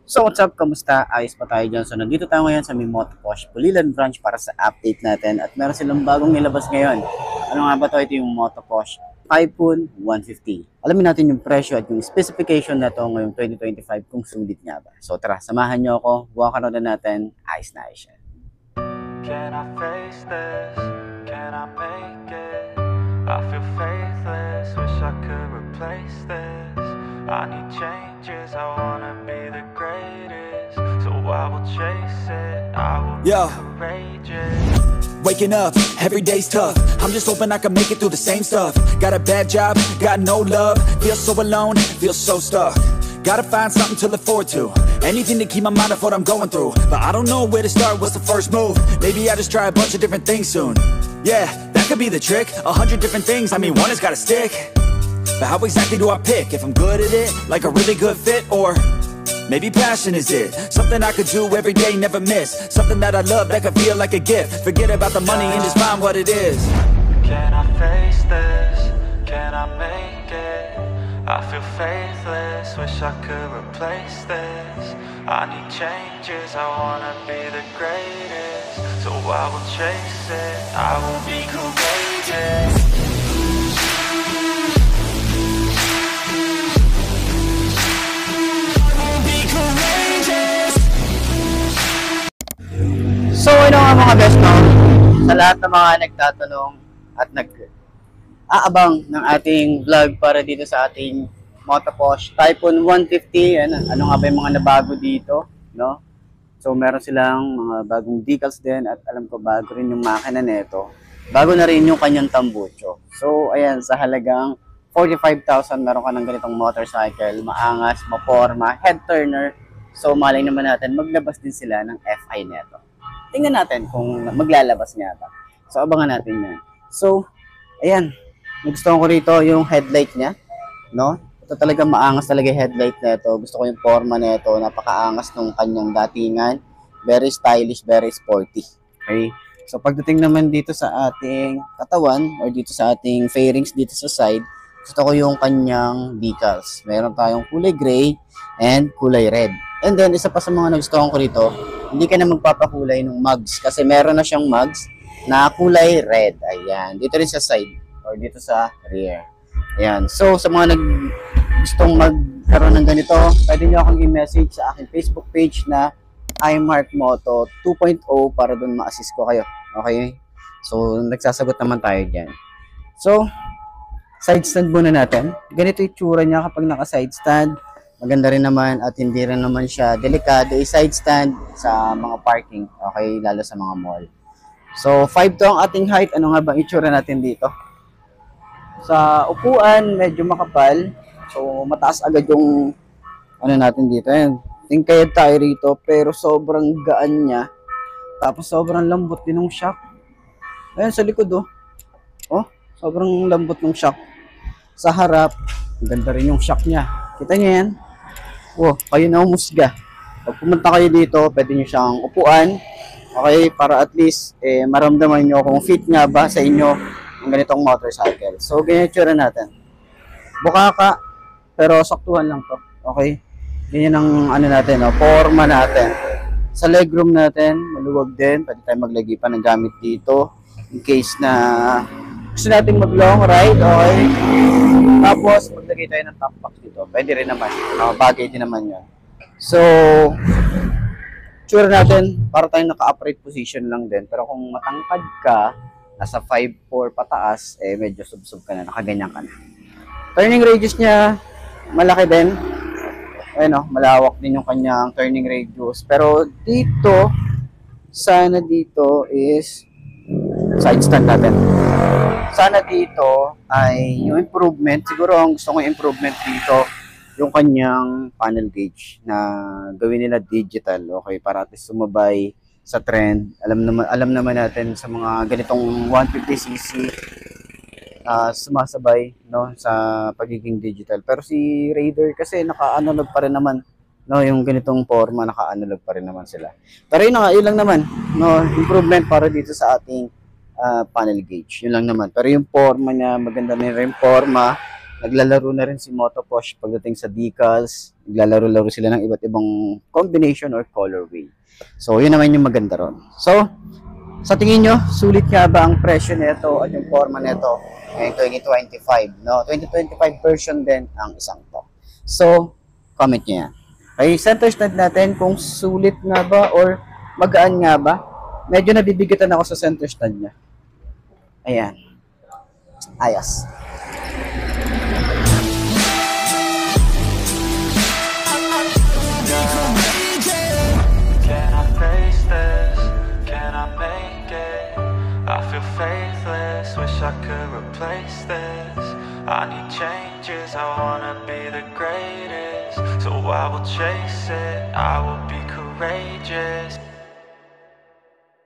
So what's up? Kamusta? Ayos pa tayo dyan. So nandito tayo ngayon sa may Motoposh Pulilan branch para sa update natin at meron silang bagong nilabas ngayon. Ano nga ba to? Ito yung Motoposh Typhoon 150. Alamin natin yung presyo at yung specification na to ngayong 2025 kung sulit nga ba. So tara, samahan nyo ako. Buwan ka na natin. Ayos na ayos yan. Can I face this? Can I make it? I feel faithless, wish I could replace this. I need changes, I wanna be the greatest. So I will chase it, I will be courageous. Waking up, every day's tough. I'm just hoping I can make it through the same stuff. Got a bad job, got no love. Feel so alone, feel so stuck. Gotta find something to look forward to. Anything to keep my mind off what I'm going through. But I don't know where to start, what's the first move? Maybe I just try a bunch of different things soon. Yeah, that could be the trick. 100 different things, I mean one has gotta stick. But how exactly do I pick? If I'm good at it, like a really good fit, or maybe passion is it? Something I could do every day, never miss. Something that I love, that could feel like a gift. Forget about the money and just find what it is. Can I face this? Can I make it? I feel faithless, wish I could replace this. I need changes, I wanna be the greatest. So I will chase it, I will be courageous. So ano nga mga best no? Sa lahat ng mga nagtatanong at nag-aabang ng ating vlog para dito sa ating Motoposh Typhoon 150. Ano nga ba yung mga nabago dito, no? So meron silang mga bagong decals din at alam ko bago rin yung makina nito. Bago na rin yung kanyang tambucho. So ayan, sa halagang 45,000 meron ka ng ganitong motorcycle, maangas, maporma, head turner. So malay naman natin maglabas din sila ng FI neto. Tingnan natin kung maglalabas nga ba. So abangan natin yan. So ayan, nagustuhan ko rito yung headlight niya, no? Ito talaga maangas talaga yung headlight nito. Gusto ko yung forma nito, napakaangas nung kanyang datingan. Very stylish, very sporty. Okay? So pagdating naman dito sa ating katawan or dito sa ating fairings dito sa side, gusto ko yung kanyang decals. Meron tayong kulay gray and kulay red. And then isa pa sa mga nagustuhan ko rito, hindi ka na magpapakulay ng mugs kasi meron na siyang mugs na kulay red. Ayan, dito rin sa side or dito sa rear. Ayan. So sa mga gustong magkaroon ng ganito, pwede nyo akong i-message sa aking Facebook page na iMark Moto 2.0 para doon ma-assist ko kayo. Okay? So nagsasagot naman tayo dyan. So side stand muna natin. Ganito yung tsura niya kapag naka-side stand. Maganda rin naman at hindi rin naman siya delikado. I-side stand sa mga parking. Okay? Lalo sa mga mall. So 5 to ang ating height. Ano nga ba itsura natin dito? Sa upuan, medyo makapal. So mataas agad yung ano natin dito. Ayan. Tingkayad tayo rito. Pero sobrang gaan niya. Tapos sobrang lambot din ng shock. Ayan sa likod oh. Oh, sobrang lambot ng shock. Sa harap, ganda rin yung shock niya. Kita niyo yan? Oh, kayo na umusga. Pag pumunta kayo dito, pwede nyo siyang upuan. Okay, para at least maramdaman nyo kung fit nga ba sa inyo ang ganitong motorcycle. So, ganyan yung tsura natin. Bukaka, pero saktuhan lang to. Okay? Ganyan ang ano natin, forma natin. Sa legroom natin, maluwag din. Pwede tayo maglagay pa ng gamit dito. In case na gusto natin mag-long ride, okay? Tapos, maglagay tayo ng top box dito. Pwede rin naman. Bagay din naman yun. So, tsura natin, para tayong naka-upright position lang din. Pero kung matangkad ka, nasa 5'4 pataas, medyo sub-sub ka na, nakaganyan ka na. Turning radius niya, malaki din. Ayun malawak din yung kanyang turning radius. Pero dito, sana dito is side stand natin. Sana dito ay yung improvement, siguro ang gusto kong improvement dito, yung kanyang panel gauge na gawin nila digital, okay, para at least sumabay sa trend. Alam naman natin sa mga ganitong 150cc sumasabay no sa pagiging digital. Pero si Raider kasi naka-analog pa rin naman, no, yung ganitong forma naka-analog pa rin naman sila. Pero yun lang naman, no, improvement para dito sa ating panel gauge. Yun lang naman. Pero yung forma niya, maganda na rin forma. Naglalaro na rin si Motoposh pagdating sa decals. Naglalaro-laro sila ng iba't ibang combination or colorway. So, yun naman yung maganda ron. So, sa tingin nyo, sulit nga ba ang presyo nito at yung forma nito ngayong 2025? No? 2025 version din ang isang to. So, comment nyo yan. Okay, center stand natin kung sulit nga ba or magaan nga ba. Medyo nabibigatan ako sa center stand niya. Ayan. Ayos. Can I face this? Can I make it? I feel faithless, wish I could replace this. I need changes, I wanna be the greatest. So I will chase it, I will be courageous.